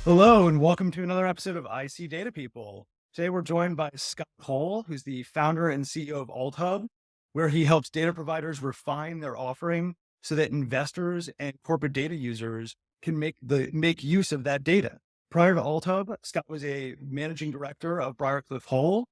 Hello, and welcome to another episode of IC Data People. Today, we're joined by Scott Cole, who's the founder and CEO of AltHub, where he helps data providers refine their offering so that investors and corporate data users can make use of that data. Prior to AltHub, Scott was a managing director of Briarcliff Hull,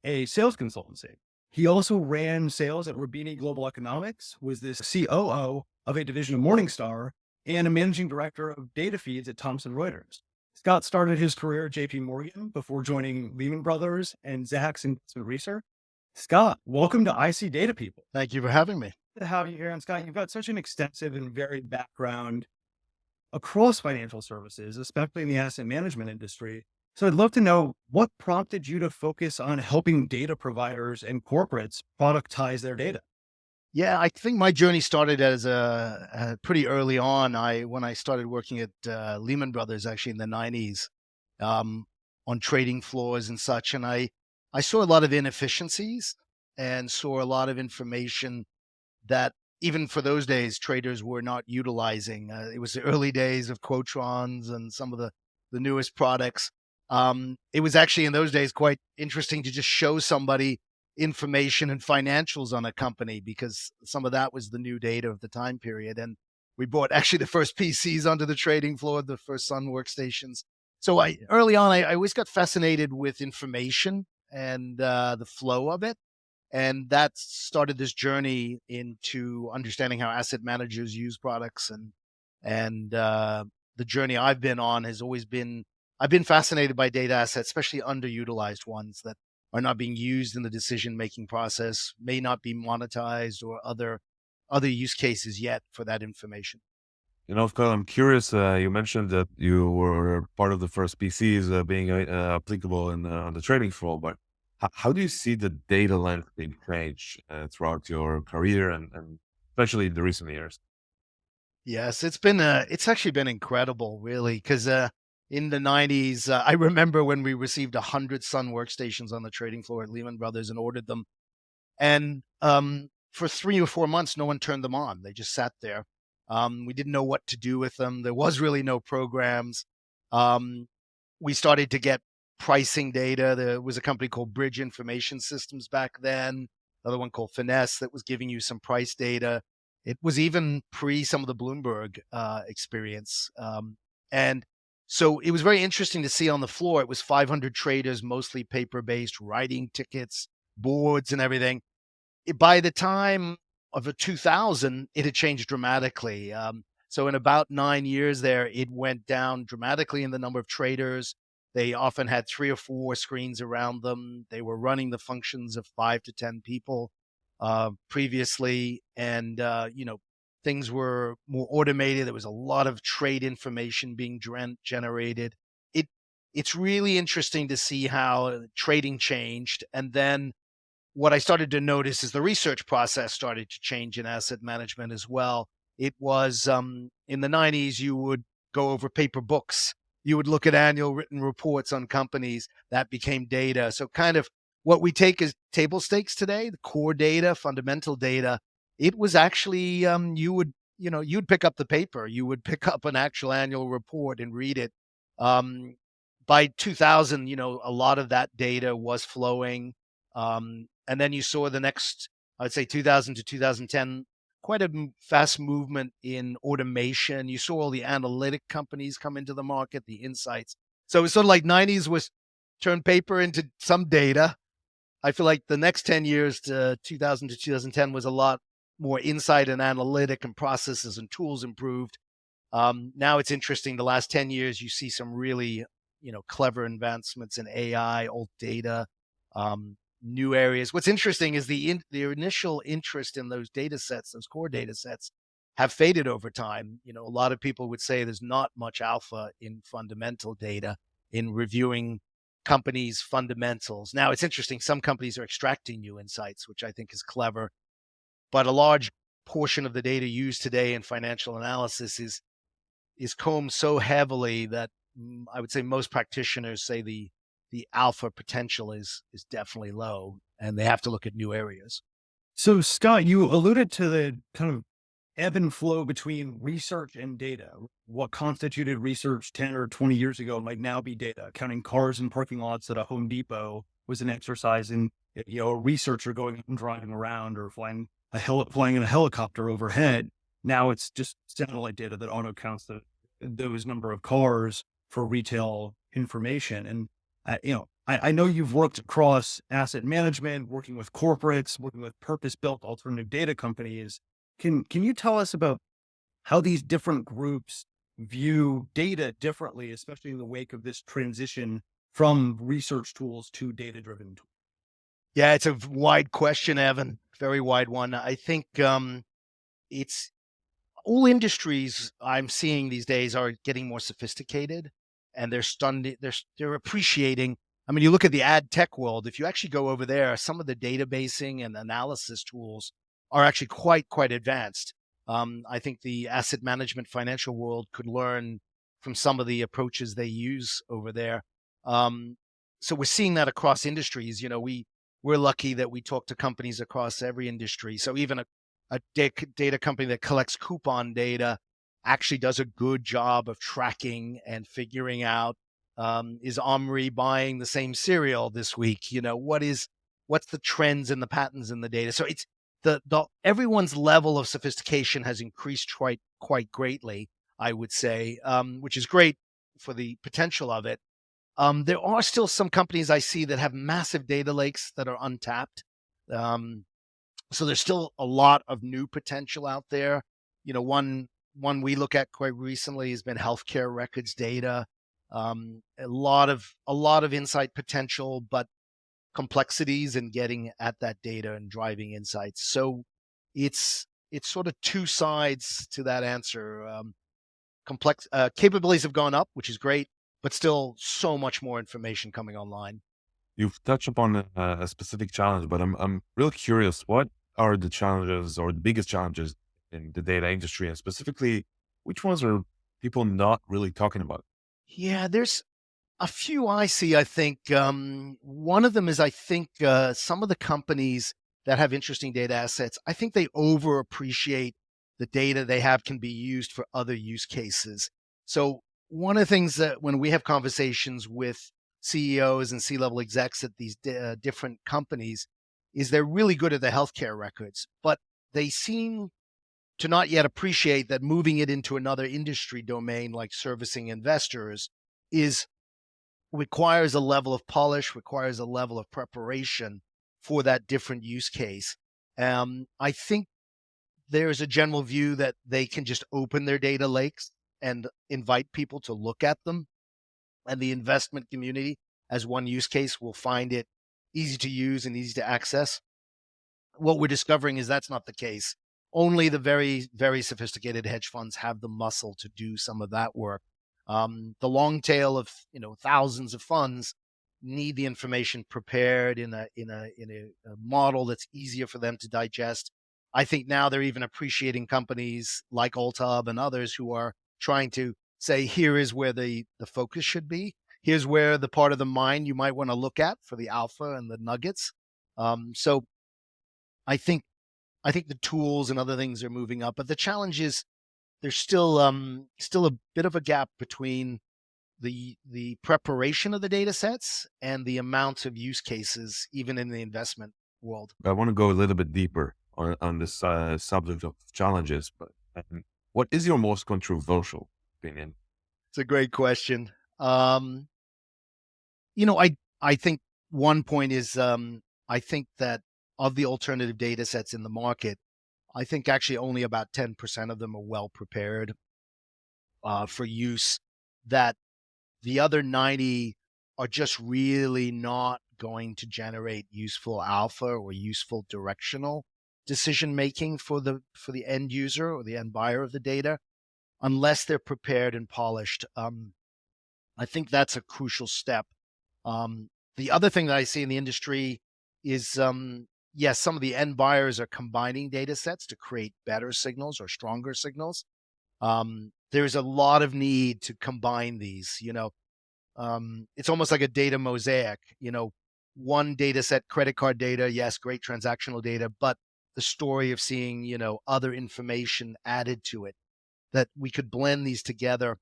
a sales consultancy. He also ran sales at Roubini Global Economics, was the COO of a division of Morningstar, and a managing director of data feeds at Thomson Reuters. Scott started his career at JP Morgan before joining Lehman Brothers and Zacks Investment Research. Scott, welcome to IC Data People. Thank you for having me. Good to have you here. And Scott, you've got such an extensive and varied background across financial services, especially in the asset management industry. So I'd love to know what prompted you to focus on helping data providers and corporates productize their data. Yeah, I think my journey started as pretty early on. When I started working at Lehman Brothers, actually in the '90s, on trading floors and such, and I saw a lot of inefficiencies and saw a lot of information that even for those days traders were not utilizing. It was the early days of quotrons and some of the newest products. It was actually in those days quite interesting to just show somebody information and financials on a company because some of that was the new data of the time period. And we brought actually the first PCs onto the trading floor, the first Sun workstations. So early on, I always got fascinated with information and the flow of it. And that started this journey into understanding how asset managers use products and the journey I've been on has always been I've been fascinated by data assets, especially underutilized ones that are not being used in the decision-making process, may not be monetized or other use cases yet for that information. Scott, I'm curious. You mentioned that you were part of the first PCs being applicable on the trading floor, but how do you see the data landscape change throughout your career and especially in the recent years? Yes, it's actually been incredible, really, because in the '90s, I remember when we received 100 Sun workstations on the trading floor at Lehman Brothers and ordered them, and for 3 or 4 months, no one turned them on. They just sat there. We didn't know what to do with them. There was really no programs. Um, we started to get pricing data. There was a company called Bridge Information Systems back then, another one called Finesse that was giving you some price data. It was even pre some of the Bloomberg experience. And so it was very interesting to see on the floor. It was 500 traders, mostly paper based, writing tickets, boards, and everything. By the time of the 2000, it had changed dramatically. So in about 9 years there, it went down dramatically in the number of traders. They often had 3 or 4 screens around them. They were running the functions of 5 to 10 people previously, and things were more automated. There was a lot of trade information being generated. It it's really interesting to see how trading changed, and then what I started to notice is the research process started to change in asset management as well. It was in the '90s, you would go over paper books. You would look at annual written reports on companies that became data. So kind of what we take as table stakes today, the core data, fundamental data, it was actually you'd pick up the paper, you would pick up an actual annual report and read it. Um, by 2000, a lot of that data was flowing. And then you saw the next, I'd say 2000 to 2010, quite a fast movement in automation. You saw all the analytic companies come into the market, the insights. So it's sort of like '90s was turn paper into some data. I feel like the next 10 years to 2000 to 2010 was a lot more insight and analytic and processes and tools improved. Now it's interesting. The last 10 years, you see some really, clever advancements in AI, old data, new areas. What's interesting is the initial interest in those data sets, those core data sets, have faded over time. A lot of people would say there's not much alpha in fundamental data in reviewing companies' fundamentals. Now it's interesting. Some companies are extracting new insights, which I think is clever, but a large portion of the data used today in financial analysis is combed so heavily that I would say most practitioners say the alpha potential is definitely low, and they have to look at new areas. So, Scott, you alluded to the kind of ebb and flow between research and data. What constituted research 10 or 20 years ago might now be data. Counting cars in parking lots at a Home Depot was an exercise in, a researcher going up and driving around, or flying in a helicopter overhead. Now it's just satellite data that auto counts those number of cars for retail information. And I know you've worked across asset management, working with corporates, working with purpose-built alternative data companies. Can you tell us about how these different groups view data differently, especially in the wake of this transition from research tools to data-driven tools? Yeah, it's a wide question, Evan. Very wide one. I think it's all industries I'm seeing these days are getting more sophisticated, and they're stunned. They're appreciating. I mean, you look at the ad tech world. If you actually go over there, some of the databasing and analysis tools are actually quite advanced. I think the asset management financial world could learn from some of the approaches they use over there. Um, so we're seeing that across industries. We're lucky that we talk to companies across every industry. So even a data company that collects coupon data actually does a good job of tracking and figuring out, is Omri buying the same cereal this week? What's the trends and the patterns in the data? So it's the everyone's level of sophistication has increased quite greatly, I would say, which is great for the potential of it. There are still some companies I see that have massive data lakes that are untapped. So there's still a lot of new potential out there. One we look at quite recently has been healthcare records data. A lot of insight potential, but complexities in getting at that data and driving insights. So it's sort of two sides to that answer. Complex capabilities have gone up, which is great, but still so much more information coming online. You've touched upon a specific challenge, but I'm real curious. What are the challenges or the biggest challenges in the data industry, and specifically, which ones are people not really talking about? Yeah, there's a few I see. I think one of them is I think some of the companies that have interesting data assets, I think they over appreciate the data they have can be used for other use cases. So one of the things that when we have conversations with CEOs and C-level execs at these different companies is they're really good at the healthcare records, but they seem to not yet appreciate that moving it into another industry domain like servicing investors is requires a level of polish, requires a level of preparation for that different use case. I think there's a general view that they can just open their data lakes and invite people to look at them. And the investment community, as one use case, will find it easy to use and easy to access. What we're discovering is that's not the case. Only the very, very sophisticated hedge funds have the muscle to do some of that work. The long tail of thousands of funds need the information prepared in a model that's easier for them to digest. I think now they're even appreciating companies like AltHub and others who are trying to say, here is where the focus should be. Here's where the part of the mine you might want to look at for the alpha and the nuggets. So I think the tools and other things are moving up, but the challenge is there's still a bit of a gap between the preparation of the data sets and the amount of use cases, even in the investment world. I want to go a little bit deeper on this subject of challenges, but what is your most controversial opinion? It's a great question. I think one point is I think that of the alternative data sets in the market, I think actually only about 10% of them are well prepared for use. That the other 90 are just really not going to generate useful alpha or useful directional decision making for the end user or the end buyer of the data unless they're prepared and polished. I think that's a crucial step. The other thing that I see in the industry is, yes, some of the end buyers are combining data sets to create better signals or stronger signals. There's a lot of need to combine these. It's almost like a data mosaic. One data set, credit card data, yes, great transactional data, but the story of seeing, other information added to it, that we could blend these together.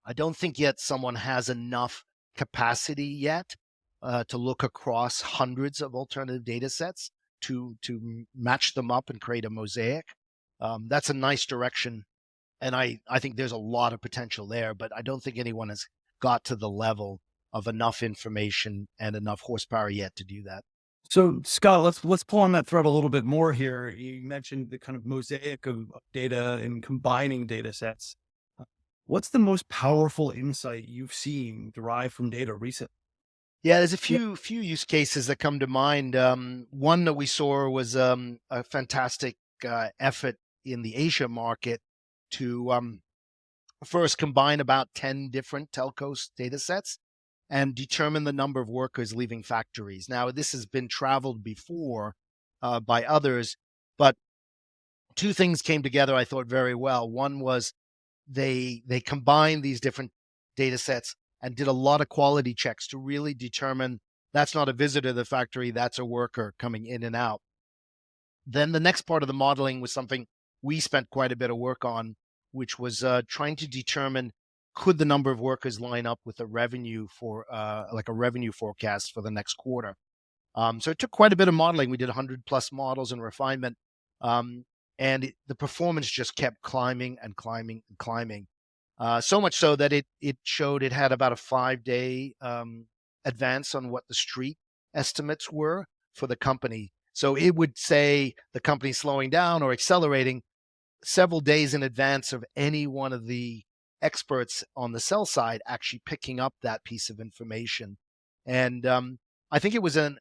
I don't think yet someone has enough capacity yet to look across hundreds of alternative data sets to match them up and create a mosaic. That's a nice direction, and I think there's a lot of potential there, but I don't think anyone has got to the level of enough information and enough horsepower yet to do that. So Scott, let's pull on that thread a little bit more here. You mentioned the kind of mosaic of data and combining data sets. What's the most powerful insight you've seen derived from data recently? Yeah, there's a few use cases that come to mind. One that we saw was a fantastic effort in the Asia market to first combine about 10 different telcos data sets and determine the number of workers leaving factories. Now, this has been traveled before by others, but two things came together, I thought, very well. One was they combined these different data sets and did a lot of quality checks to really determine that's not a visitor to the factory, that's a worker coming in and out. Then the next part of the modeling was something we spent quite a bit of work on, which was trying to determine, could the number of workers line up with the revenue for like a revenue forecast for the next quarter. So it took quite a bit of modeling. We did 100 plus models and refinement. And the performance just kept climbing and climbing and climbing. So much so that it showed it had about a 5-day advance on what the street estimates were for the company. So it would say the company's slowing down or accelerating several days in advance of any one of the experts on the sell side actually picking up that piece of information. And I think it was a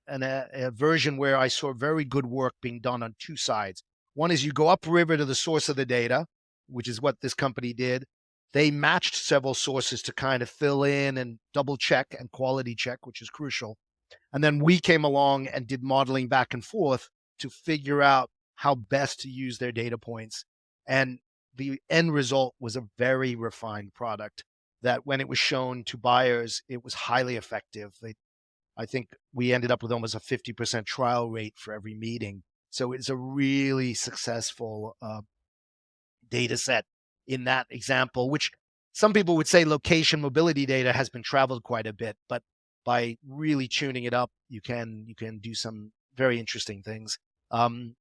version where I saw very good work being done on two sides. One is you go upriver to the source of the data, which is what this company did. They matched several sources to kind of fill in and double check and quality check, which is crucial. And then we came along and did modeling back and forth to figure out how best to use their data points. And the end result was a very refined product that when it was shown to buyers, it was highly effective. I think we ended up with almost a 50% trial rate for every meeting. So it's a really successful data set in that example, which some people would say location mobility data has been traveled quite a bit, but by really tuning it up, you can do some very interesting things. The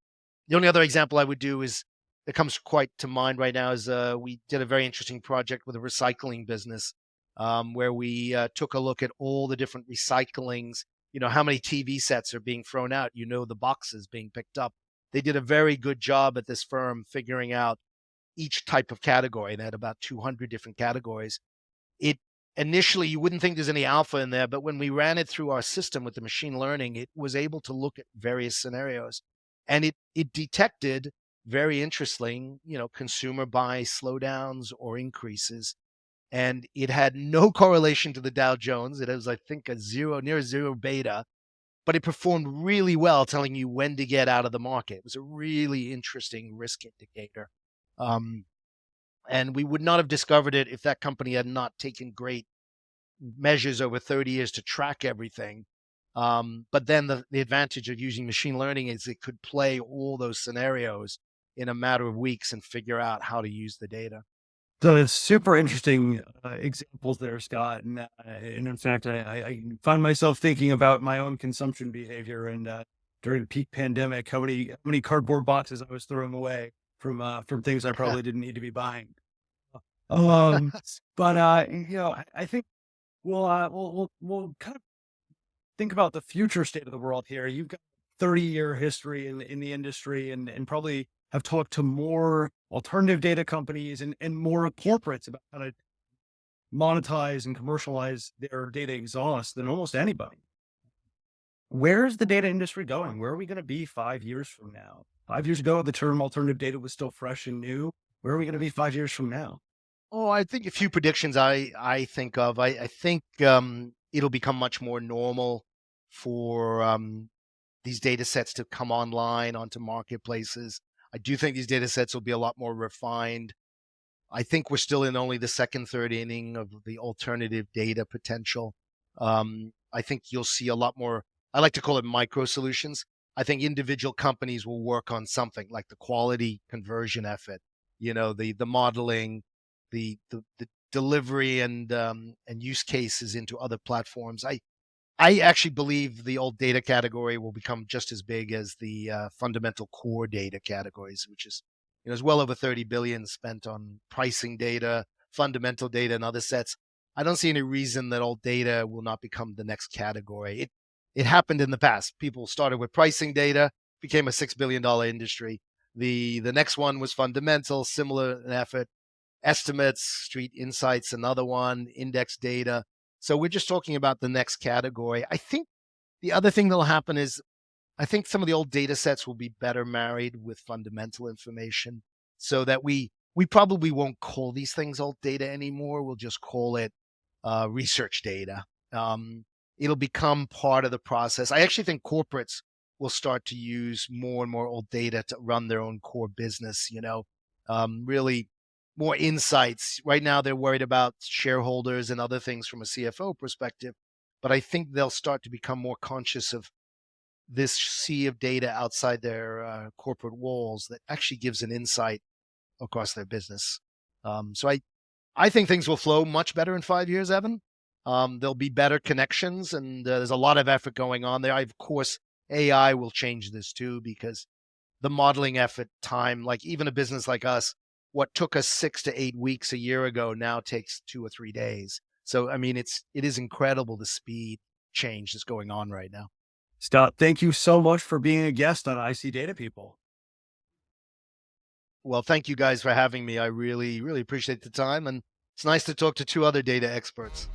only other example I would do is that comes quite to mind right now is we did a very interesting project with a recycling business where we took a look at all the different recyclings. How many TV sets are being thrown out, the boxes being picked up. They did a very good job at this firm figuring out each type of category. They had about 200 different categories. It initially, you wouldn't think there's any alpha in there, but when we ran it through our system with the machine learning, it was able to look at various scenarios. And it detected, very interesting, consumer buy slowdowns or increases. And it had no correlation to the Dow Jones. It was, I think, near zero beta, but it performed really well, telling you when to get out of the market. It was a really interesting risk indicator. And we would not have discovered it if that company had not taken great measures over 30 years to track everything. But then the advantage of using machine learning is it could play all those scenarios in a matter of weeks and figure out how to use the data. So it's super interesting examples there, Scott. And in fact, I find myself thinking about my own consumption behavior and during the peak pandemic, how many cardboard boxes I was throwing away from things I probably didn't need to be buying. But I think we'll kind of think about the future state of the world here. You've got 30-year history in the industry and probably have talked to more alternative data companies and more corporates about how to monetize and commercialize their data exhaust than almost anybody. Where's the data industry going? Where are we going to be 5 years from now? 5 years ago, the term alternative data was still fresh and new. Where are we going to be 5 years from now? Oh, I think a few predictions I think of. I think it'll become much more normal for these data sets to come online onto marketplaces. I do think these data sets will be a lot more refined. I think we're still in only the second, third inning of the alternative data potential. I think you'll see a lot more, I like to call it micro solutions. I think individual companies will work on something like the quality conversion effort, the modeling, the delivery and use cases into other platforms. I actually believe the old data category will become just as big as the fundamental core data categories, which is, there's well over 30 billion spent on pricing data, fundamental data, and other sets. I don't see any reason that old data will not become the next category. It happened in the past. People started with pricing data, became a $6 billion industry. The next one was fundamental, similar effort. Estimates, street insights, another one, index data. So we're just talking about the next category. I think the other thing that'll happen is I think some of the old data sets will be better married with fundamental information so that we probably won't call these things old data anymore. We'll just call it research data. It'll become part of the process. I actually think corporates will start to use more and more old data to run their own core business, really more insights. Right now, they're worried about shareholders and other things from a CFO perspective, but I think they'll start to become more conscious of this sea of data outside their corporate walls that actually gives an insight across their business. So I think things will flow much better in 5 years, Evan. There'll be better connections, and there's a lot of effort going on there. Of course, AI will change this too, because the modeling effort time, like even a business like us, what took us 6 to 8 weeks a year ago now takes 2 or 3 days. So, I mean, it is incredible the speed change that's going on right now. Scott, thank you so much for being a guest on IC Data People. Well, thank you guys for having me. I really, really appreciate the time. And it's nice to talk to two other data experts.